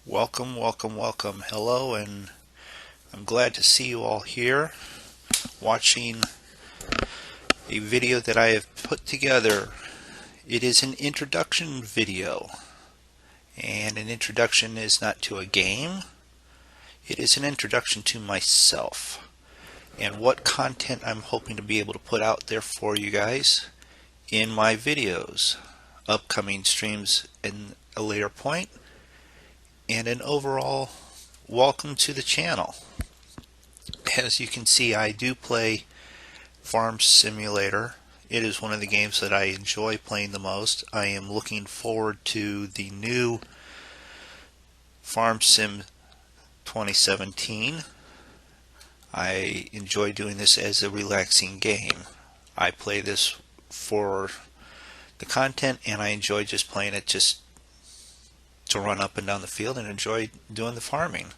Welcome, welcome, welcome. Hello, and I'm glad to see you all here watching a video that I have put together. It is an introduction video, and an introduction is not to a game, it is an introduction to myself and what content I'm hoping to be able to put out there for you guys in my videos, upcoming streams in a later point, and an overall welcome to the channel. As you can see, I do play Farm Simulator. It is one of the games that I enjoy playing the most. I am looking forward to the new Farm Sim 2017. I enjoy doing this as a relaxing game. I play this for the content, and I enjoy just playing it just to run up and down the field and enjoy doing the farming.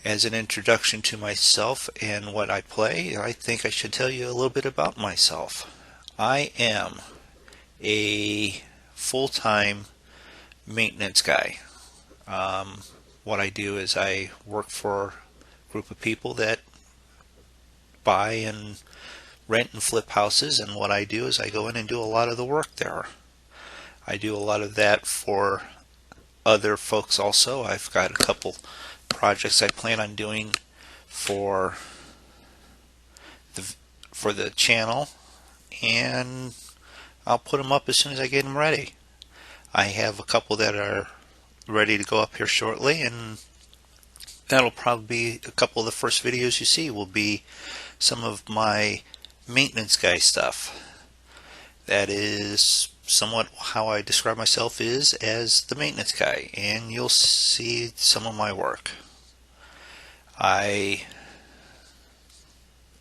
As an introduction to myself and what I play, I think I should tell you a little bit about myself. I am a full-time maintenance guy. What I do is I work for a group of people that buy and rent and flip houses, and what I do is I go in and do a lot of the work there. I do a lot of that for other folks also. I've got a couple projects I plan on doing for the channel, and I'll put them up as soon as I get them ready. I have a couple that are ready to go up here shortly, and that'll probably be a couple of the first videos you see will be some of my maintenance guy stuff. That is somewhat how I describe myself, is as the maintenance guy, and you'll see some of my work. I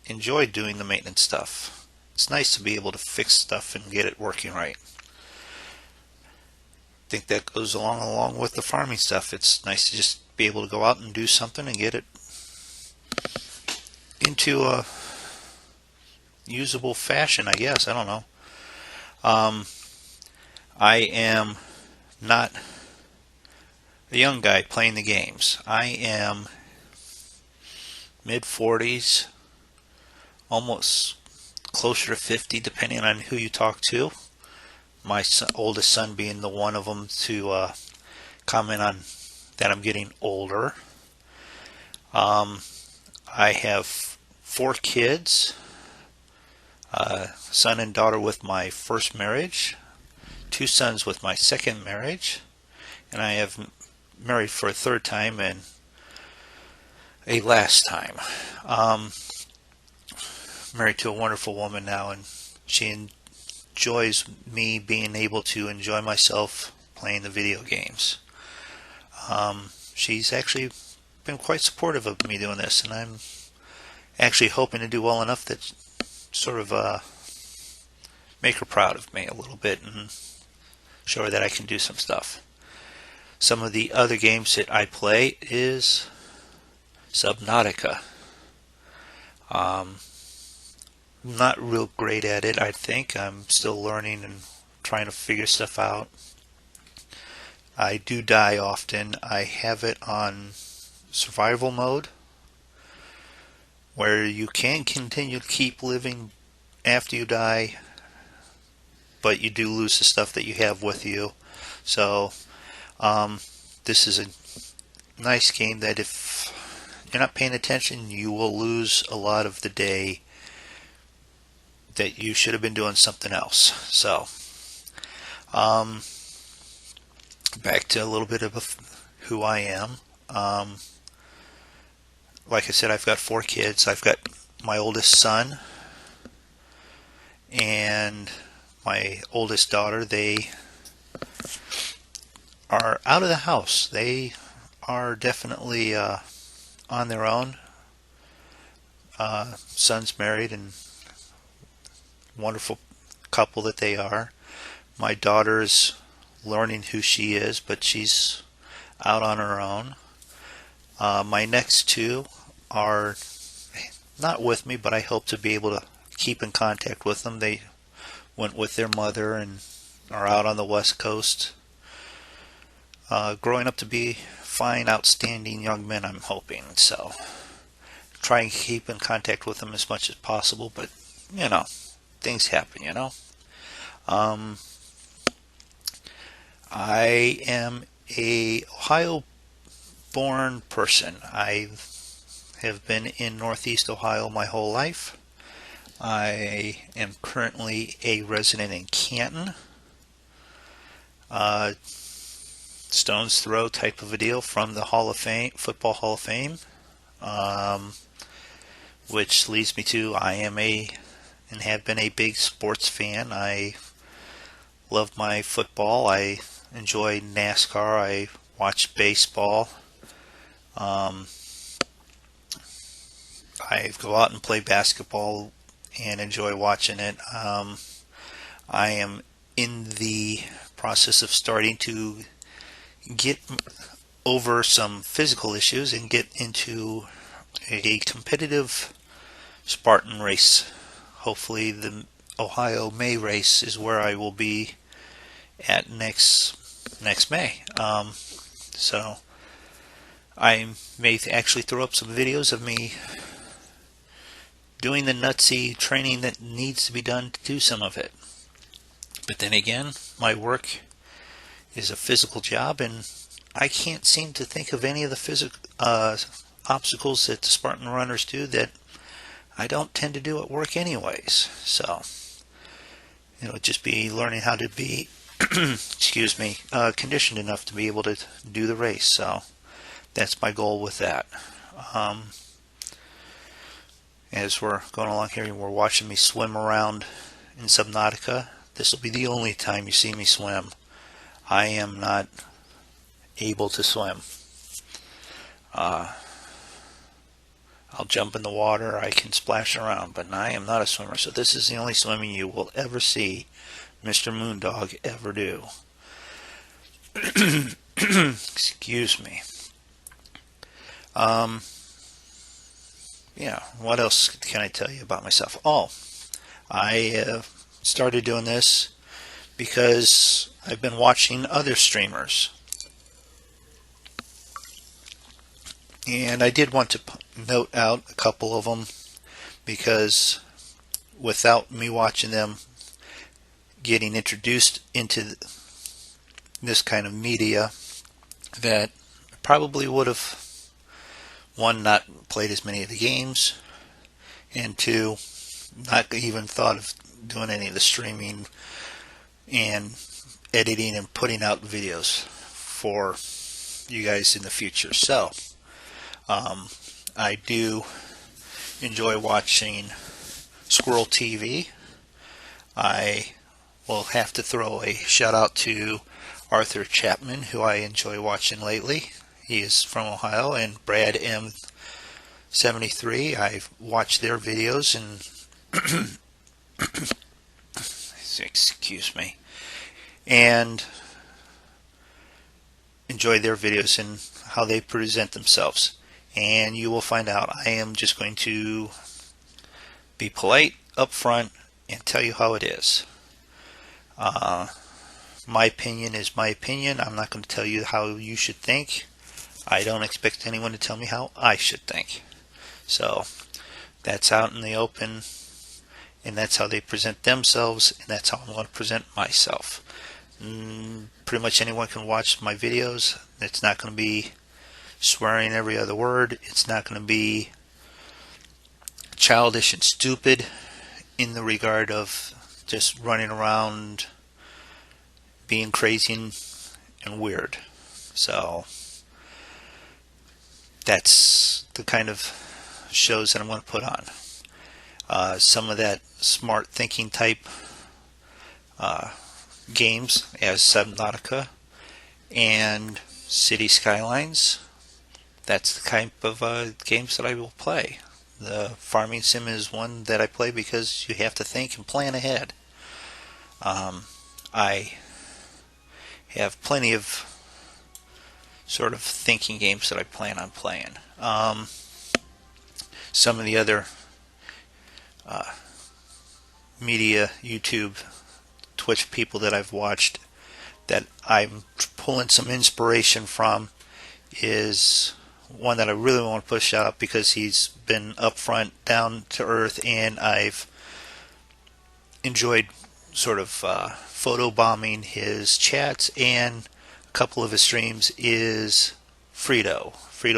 enjoy doing the maintenance stuff. It's nice to be able to fix stuff and get it working right. I think that goes along with the farming stuff. It's nice to just be able to go out and do something and get it into a usable fashion, I guess. I don't know. I am not a young guy playing the games. I am mid-40s, almost closer to 50, depending on who you talk to. My oldest son being the one of them to comment on that I'm getting older. I have 4 kids, son and daughter with my first marriage, 2 sons with my second marriage, and I have married for a third time and a last time. Married to a wonderful woman now, and she enjoys me being able to enjoy myself playing the video games. She's actually been quite supportive of me doing this, and I'm actually hoping to do well enough that sort of make her proud of me a little bit and show her that I can do some stuff. Some of the other games that I play is Subnautica. Not real great at it, I think. I'm still learning and trying to figure stuff out. I do die often. I have it on survival mode, where you can continue to keep living after you die, but you do lose the stuff that you have with you. So this is a nice game that if you're not paying attention, you will lose a lot of the day that you should have been doing something else. So back to a little bit of who I am. Like I said, I've got 4 kids. I've got my oldest son and my oldest daughter. They are out of the house. They are definitely on their own. Son's married, and wonderful couple that they are. My daughter's learning who she is, but she's out on her own. My next 2 are not with me, but I hope to be able to keep in contact with them. They went with their mother and are out on the West Coast growing up to be fine, outstanding young men, I'm hoping. So try and keep in contact with them as much as possible, but things happen. Um, I am a Ohio born person. I have been in Northeast Ohio my whole life. I am currently a resident in Canton. Stone's throw type of a deal from the Hall of Fame, Football Hall of Fame, which leads me to I am and have been a big sports fan. I love my football. I enjoy NASCAR. I watch baseball. I go out and play basketball and enjoy watching it. I am in the process of starting to get over some physical issues and get into a competitive Spartan race. Hopefully the Ohio May race is where I will be at next May. So I may actually throw up some videos of me doing the nutsy training that needs to be done to do some of it. But then again, my work is a physical job, and I can't seem to think of any of the physical obstacles that the Spartan runners do that I don't tend to do at work anyways. So just be learning how to be excuse me, conditioned enough to be able to do the race. So that's my goal with that. As we're going along here and we're watching me swim around in Subnautica, this will be the only time you see me swim. I am not able to swim. I'll jump in the water, I can splash around, but I am not a swimmer. So this is the only swimming you will ever see Mr. Moondog ever do. Excuse me. What else can I tell you about myself? Oh, I started doing this because I've been watching other streamers. And I did want to note out a couple of them because without me watching them getting introduced into this kind of media, that probably would have, one, not played as many of the games, and two, not even thought of doing any of the streaming and editing and putting out videos for you guys in the future. So I do enjoy watching Squirrel TV. I will have to throw a shout out to Arthur Chapman, who I enjoy watching lately. He is from Ohio, and Brad M73. I've watched their videos and excuse me, and enjoy their videos and how they present themselves. And you will find out I am just going to be polite up front and tell you how it is. My opinion is my opinion. I'm not going to tell you how you should think. I don't expect anyone to tell me how I should think. So that's out in the open, and that's how they present themselves, and that's how I'm going to present myself. Pretty much anyone can watch my videos. It's not going to be swearing every other word. It's not going to be childish and stupid in the regard of just running around being crazy and weird. So that's the kind of shows that I'm going to put on. Some of that smart thinking type games as Subnautica and City Skylines. That's the type of games that I will play. The farming sim is one that I play because you have to think and plan ahead. I have plenty of sort of thinking games that I plan on playing. Some of the other media, YouTube, Twitch people that I've watched that I'm pulling some inspiration from is one that I really want to push out because he's been upfront, down to earth, and I've enjoyed sort of photobombing his chats, and a couple of his streams is Frito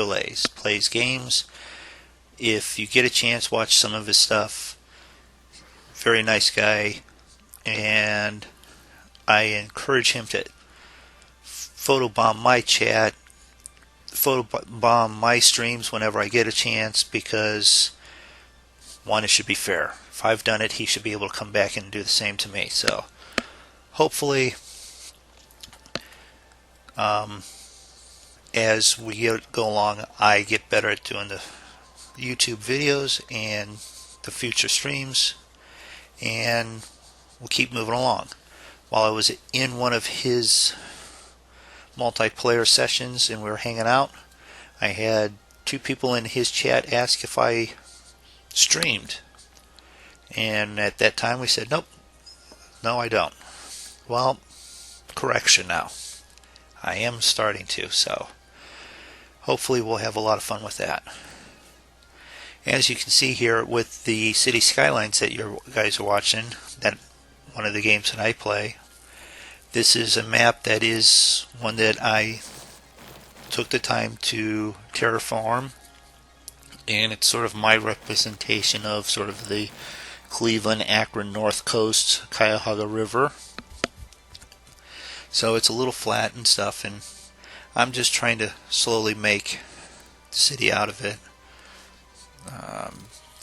Lays plays games. If you get a chance, watch some of his stuff. Very nice guy, and I encourage him to photobomb my chat, photobomb my streams whenever I get a chance, because one, it should be fair. If I've done it, he should be able to come back and do the same to me. So hopefully, as we go along, I get better at doing the YouTube videos and the future streams, and we'll keep moving along. While I was in one of his multiplayer sessions and we were hanging out, I had two people in his chat ask if I streamed, and at that time we said, nope, no, I don't. Well, correction now, I am starting to, so hopefully we'll have a lot of fun with that. As you can see here with the City Skylines that you guys are watching, that one of the games that I play, this is a map that is one that I took the time to terraform, and it's sort of my representation of sort of the Cleveland, Akron, North Coast, Cuyahoga River. So it's a little flat and stuff, and I'm just trying to slowly make the city out of it.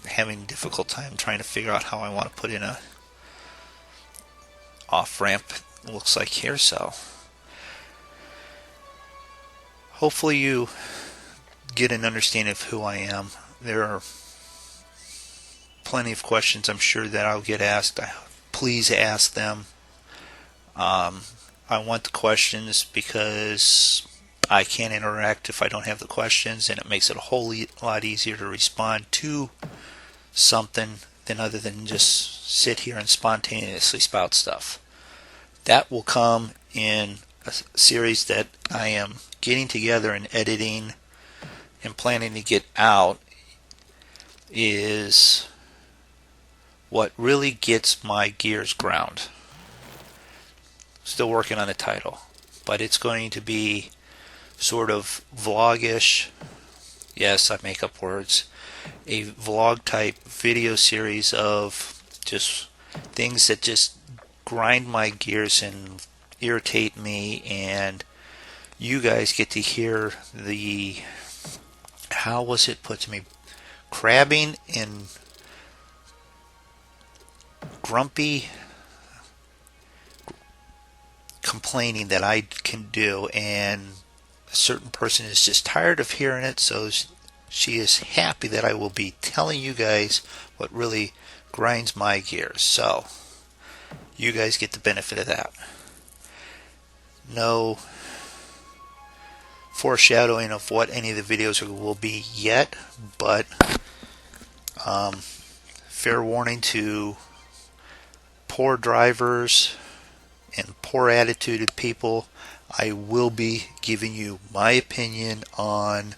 Having a difficult time trying to figure out how I want to put in a off-ramp, looks like here. So hopefully you get an understanding of who I am. There are plenty of questions I'm sure that I'll get asked. Please ask them. I want the questions because I can't interact if I don't have the questions, and it makes it a whole lot easier to respond to something than other than just sit here and spontaneously spout stuff. That will come in a series that I am getting together and editing and planning to get out, is what really gets my gears ground. Still working on the title, but it's going to be sort of vlogish. Yes, I make up words. A vlog type video series of just things that just grind my gears and irritate me, and you guys get to hear the, how was it put to me, crabbing and grumpy complaining that I can do, and a certain person is just tired of hearing it, so she is happy that I will be telling you guys what really grinds my gears. So you guys get the benefit of that. No foreshadowing of what any of the videos will be yet, but fair warning to poor drivers and poor attituded people, I will be giving you my opinion on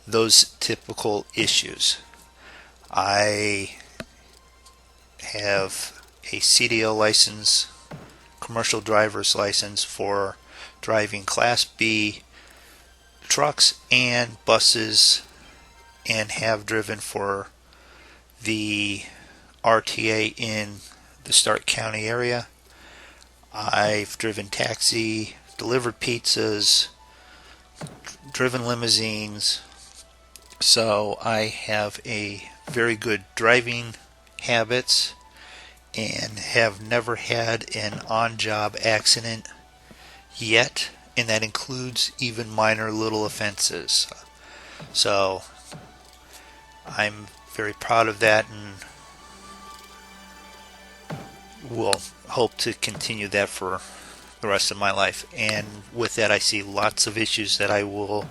those typical issues. I have a CDL license, commercial driver's license, for driving Class B trucks and buses, and have driven for the RTA in the Stark County area. I've driven taxi, delivered pizzas, driven limousines, so I have a very good driving habits and have never had an on-job accident yet, and that includes even minor little offenses. So I'm very proud of that, and will hope to continue that for the rest of my life. And with that, I see lots of issues that I will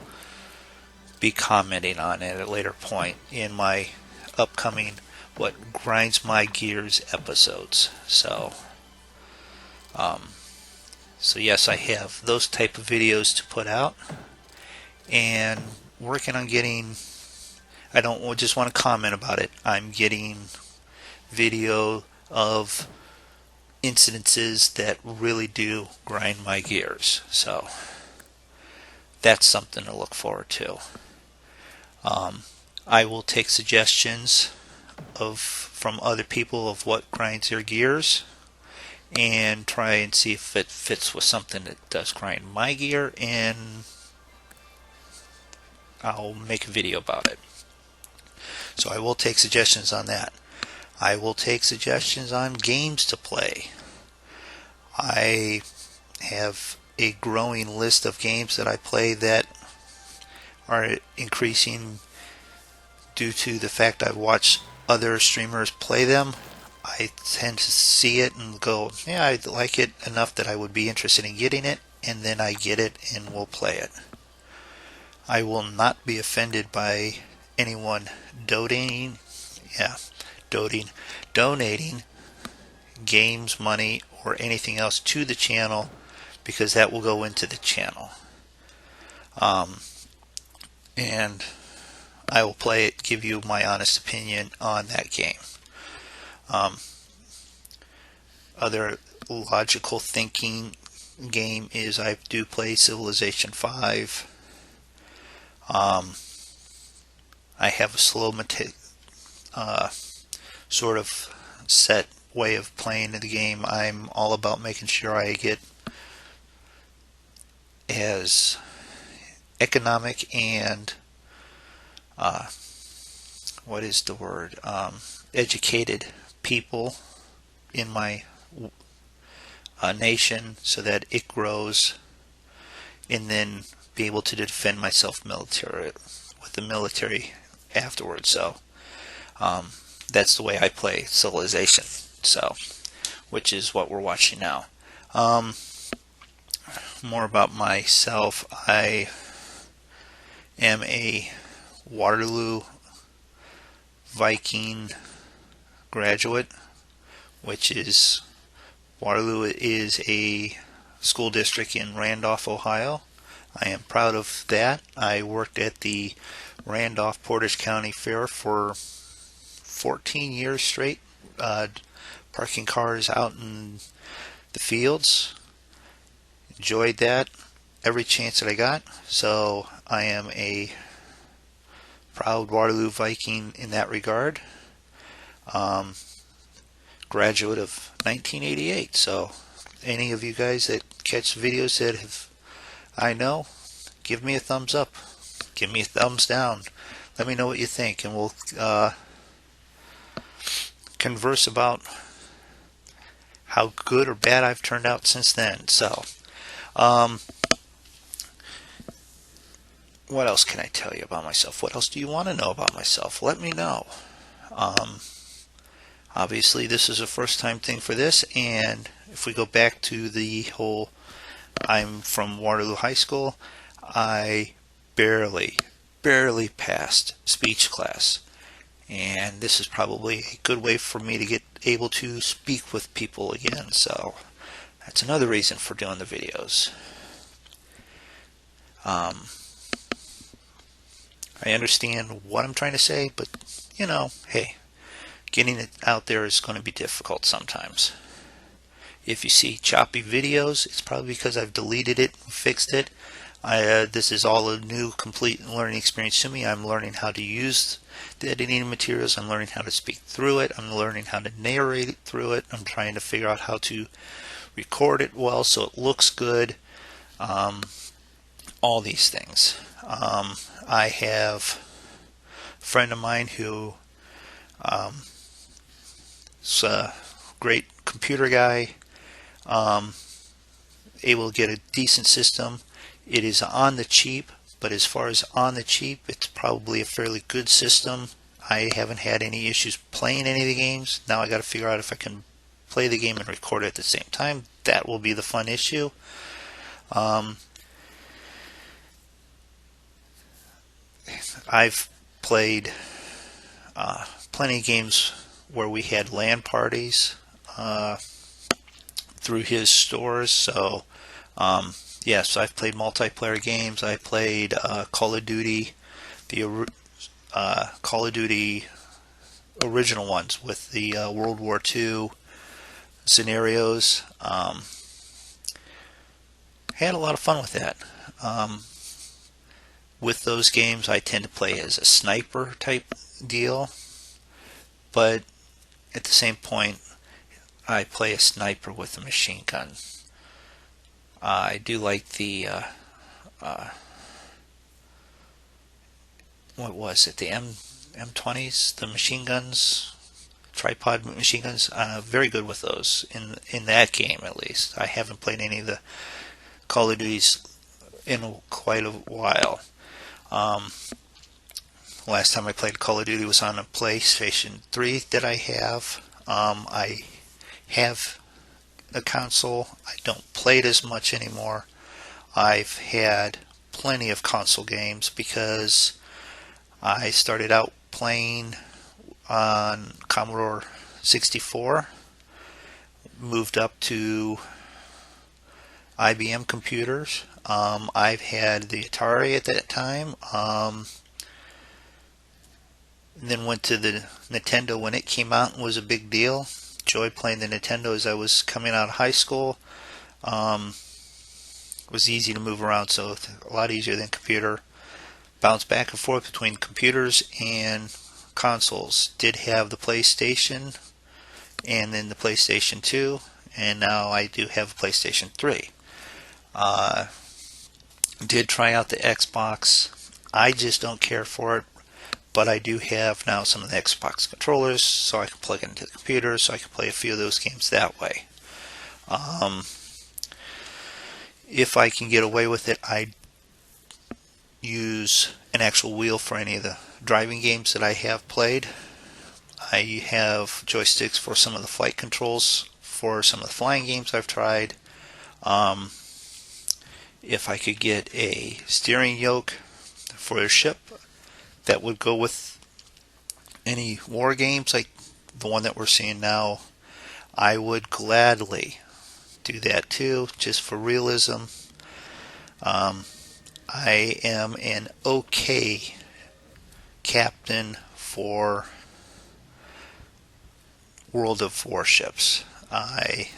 be commenting on at a later point in my upcoming What Grinds My Gears episodes. So So yes, I have those type of videos to put out, and working on getting, I don't just want to comment about it, I'm getting video of incidences that really do grind my gears. So that's something to look forward to. I will take suggestions from other people of what grinds their gears and try and see if it fits with something that does grind my gear, and I'll make a video about it. So I will take suggestions on that. I will take suggestions on games to play. I have a growing list of games that I play that are increasing due to the fact I've watched other streamers play them. I tend to see it and go, yeah, I like it enough that I would be interested in getting it, and then I get it and will play it. I will not be offended by anyone donating games, money, or anything else to the channel, because that will go into the channel. And I will play it, give you my honest opinion on that game. Other logical thinking game is I do play Civilization 5. I have a slow sort of set way of playing the game. I'm all about making sure I get as economic and what is the word? Educated people in my nation so that it grows, and then be able to defend myself with the military afterwards. So that's the way I play Civilization. So, which is what we're watching now. More about myself. I am a Waterloo Viking graduate, which is Waterloo is a school district in Randolph, Ohio. I am proud of that. I worked at the Randolph Portage County Fair for 14 years straight, parking cars out in the fields. Enjoyed that every chance that I got. So I am a proud Waterloo Viking in that regard. Graduate of 1988. So any of you guys that catch videos that I know, give me a thumbs up, give me a thumbs down, let me know what you think, and we'll converse about how good or bad I've turned out since then. So what else can I tell you about myself? What else do you want to know about myself? Let me know. Obviously this is a first time thing for this, and if we go back to the whole, I'm from Waterloo High School, I barely passed speech class, and this is probably a good way for me to get able to speak with people again. So that's another reason for doing the videos. I understand what I'm trying to say, but you know, hey, getting it out there is going to be difficult sometimes. If you see choppy videos, it's probably because I've deleted it and fixed it. This is all a new, complete learning experience to me. I'm learning how to use the editing materials. I'm learning how to speak through it. I'm learning how to narrate through it. I'm trying to figure out how to record it well so it looks good. All these things. I have a friend of mine who is a great computer guy, able to get a decent system. It is on the cheap, but as far as on the cheap, it's probably a fairly good system. I haven't had any issues playing any of the games. Now I got to figure out if I can play the game and record it at the same time. That will be the fun issue. I've played plenty of games where we had LAN parties through his stores, so Yes, I've played multiplayer games. I played Call of Duty, the Call of Duty original ones with the World War II scenarios. Had a lot of fun with that. Um, with those games, I tend to play as a sniper type deal, but at the same point, I play a sniper with a machine gun. I do like the uh, what was it? The M20s, the machine guns, tripod machine guns. Very good with those in that game at least. I haven't played any of the Call of Duties in quite a while. Um, Last time I played Call of Duty was on a PlayStation 3 that I have. I have a console. I don't play it as much anymore. I've had plenty of console games because I started out playing on Commodore 64, moved up to IBM computers. I've had the Atari at that time. Then went to the Nintendo when it came out and was a big deal. Enjoyed playing the Nintendo as I was coming out of high school. It was easy to move around, so a lot easier than computer. Bounced back and forth between computers and consoles. Did have the PlayStation and then the PlayStation 2, and now I do have a PlayStation 3. Uh, did try out the Xbox. I just don't care for it, but I do have now some of the Xbox controllers, so I can plug it into the computer, so I can play a few of those games that way. Um, if I can get away with it, I use an actual wheel for any of the driving games that I have played. I have joysticks for some of the flight controls for some of the flying games I've tried. Um, if I could get a steering yoke for a ship that would go with any war games like the one that we're seeing now, I would gladly do that too, just for realism. I am an okay captain for World of Warships. I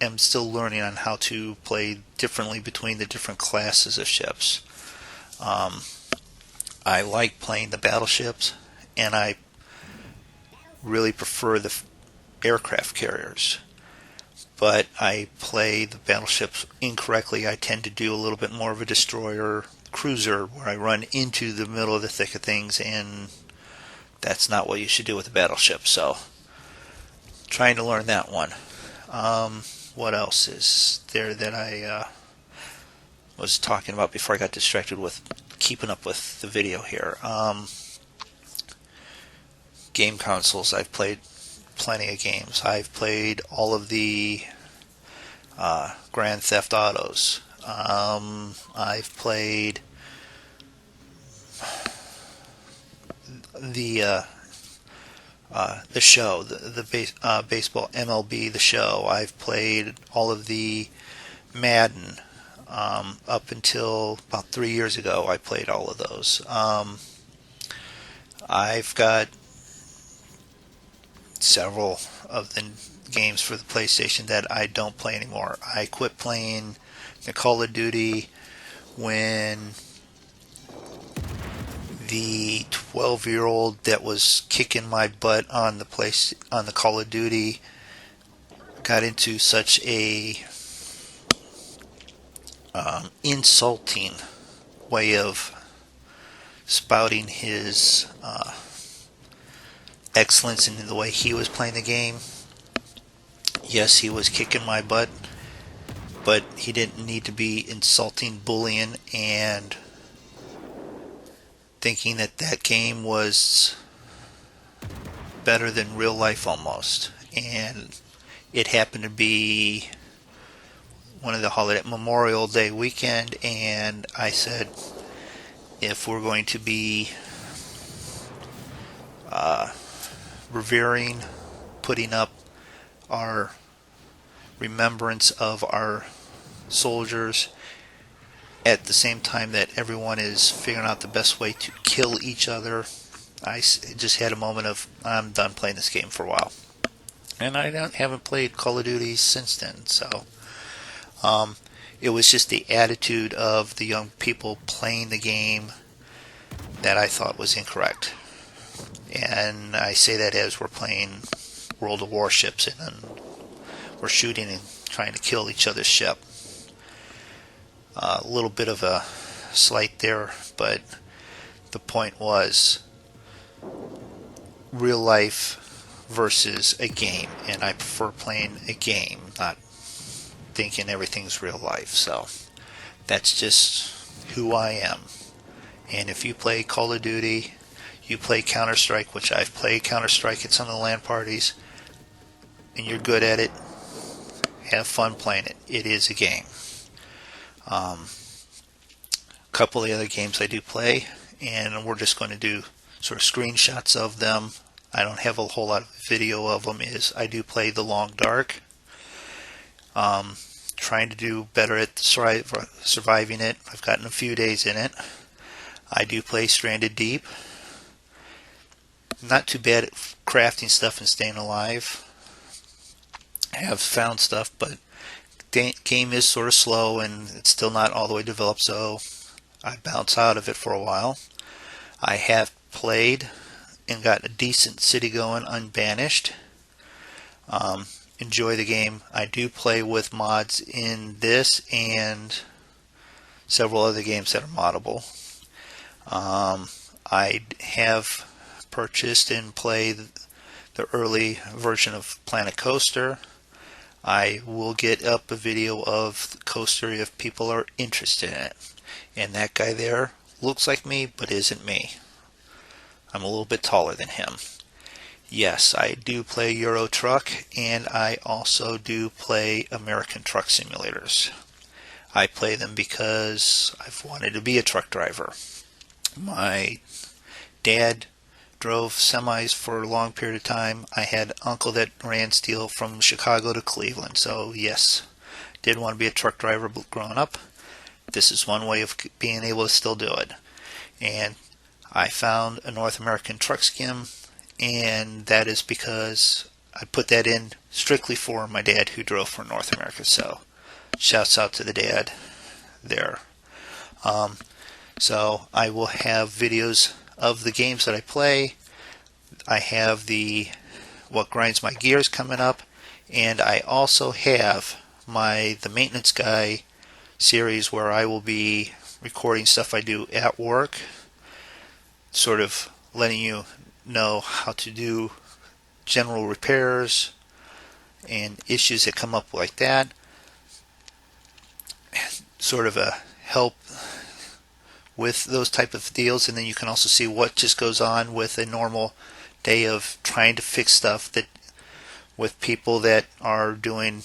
am still learning on how to play differently between the different classes of ships. Um, I like playing the battleships, and I really prefer the aircraft carriers. But I play the battleships incorrectly. I tend to do a little bit more of a destroyer cruiser where I run into the middle of the thick of things, and that's not what you should do with a battleship. So, trying to learn that one. What else is there that I was talking about before I got distracted with keeping up with the video here? Game consoles. I've played plenty of games. I've played all of the Grand Theft Autos. I've played the show, the baseball MLB, the show. I've played all of the Madden. Up until about 3 years ago, I played all of those. I've got several of the games for the PlayStation that I don't play anymore. I quit playing the Call of Duty when the 12-year-old that was kicking my butt on the Call of Duty got into such a insulting way of spouting his excellence in the way he was playing the game. Yes, he was kicking my butt, but he didn't need to be insulting, bullying, and thinking that that game was better than real life almost. And it happened to be one of the holiday Memorial Day weekend, and I said, if we're going to be revering, putting up our remembrance of our soldiers at the same time that everyone is figuring out the best way to kill each other. Just had a moment of, I'm done playing this game for a while. And I haven't played Call of Duty since then, so it was just the attitude of the young people playing the game that I thought was incorrect. And I say that as we're playing World of Warships and then we're shooting and trying to kill each other's ship. A little bit of a slight there, but the point was real life versus a game, and I prefer playing a game, not thinking everything's real life. So that's just who I am. And if you play Call of Duty, you play Counter-Strike, which I've played Counter-Strike at some of the LAN parties, and you're good at it, have fun playing it. It is a game. A couple of the other games I do play, and we're just going to do sort of screenshots of them. I don't have a whole lot of video of them. I do play The Long Dark. Trying to do better at surviving it. I've gotten a few days in it. I do play Stranded Deep. Not too bad at crafting stuff and staying alive. I have found stuff, but the game is sort of slow and it's still not all the way developed, so I bounce out of it for a while. I have played and got a decent city going, Unbanished. Enjoy the game. I do play with mods in this and several other games that are moddable. I have purchased and played the early version of Planet Coaster. I will get up a video of the coaster if people are interested in it. And that guy there looks like me but isn't me. I'm a little bit taller than him. Yes, I do play Euro Truck, and I also do play American Truck Simulators. I play them because I've wanted to be a truck driver. My dad drove semis for a long period of time. I had an uncle that ran steel from Chicago to Cleveland, so yes, did want to be a truck driver growing up. This is one way of being able to still do it. And I found a North American Truck Skim, and that is because I put that in strictly for my dad who drove for North America. So shouts out to the dad there. So I will have videos of the games that I play. I have the What Grinds My Gears coming up, and I also have the Maintenance Guy series where I will be recording stuff I do at work, sort of letting you know how to do general repairs and issues that come up like that. Sort of a help with those type of deals, and then you can also see what just goes on with a normal day of trying to fix stuff that with people that are doing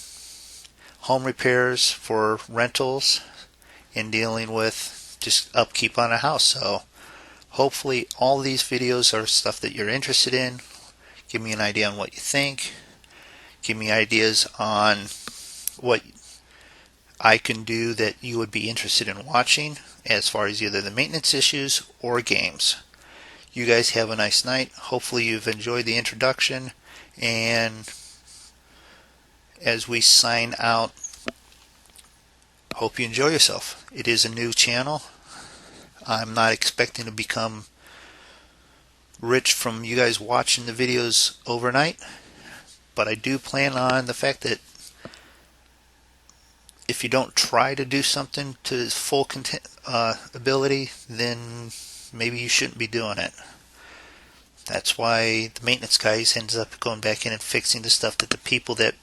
home repairs for rentals and dealing with just upkeep on a house. So hopefully all these videos are stuff that you're interested in. Give me an idea on what you think. Give me ideas on what I can do that you would be interested in watching as far as either the maintenance issues or games. You guys have a nice night. Hopefully you've enjoyed the introduction, and as we sign out, hope you enjoy yourself. It is a new channel. I'm not expecting to become rich from you guys watching the videos overnight, but I do plan on the fact that if you don't try to do something to its full ability, then maybe you shouldn't be doing it. That's why the maintenance guys ends up going back in and fixing the stuff that the people that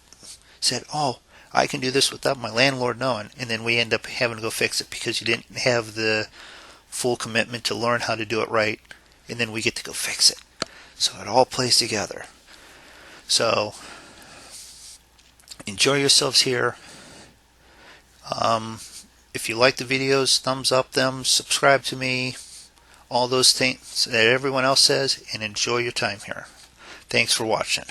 said, oh, I can do this without my landlord knowing, and then we end up having to go fix it because you didn't have the full commitment to learn how to do it right, and then we get to go fix it. So it all plays together. So enjoy yourselves here. If you like the videos, thumbs up them, subscribe to me, all those things that everyone else says, and enjoy your time here. Thanks for watching.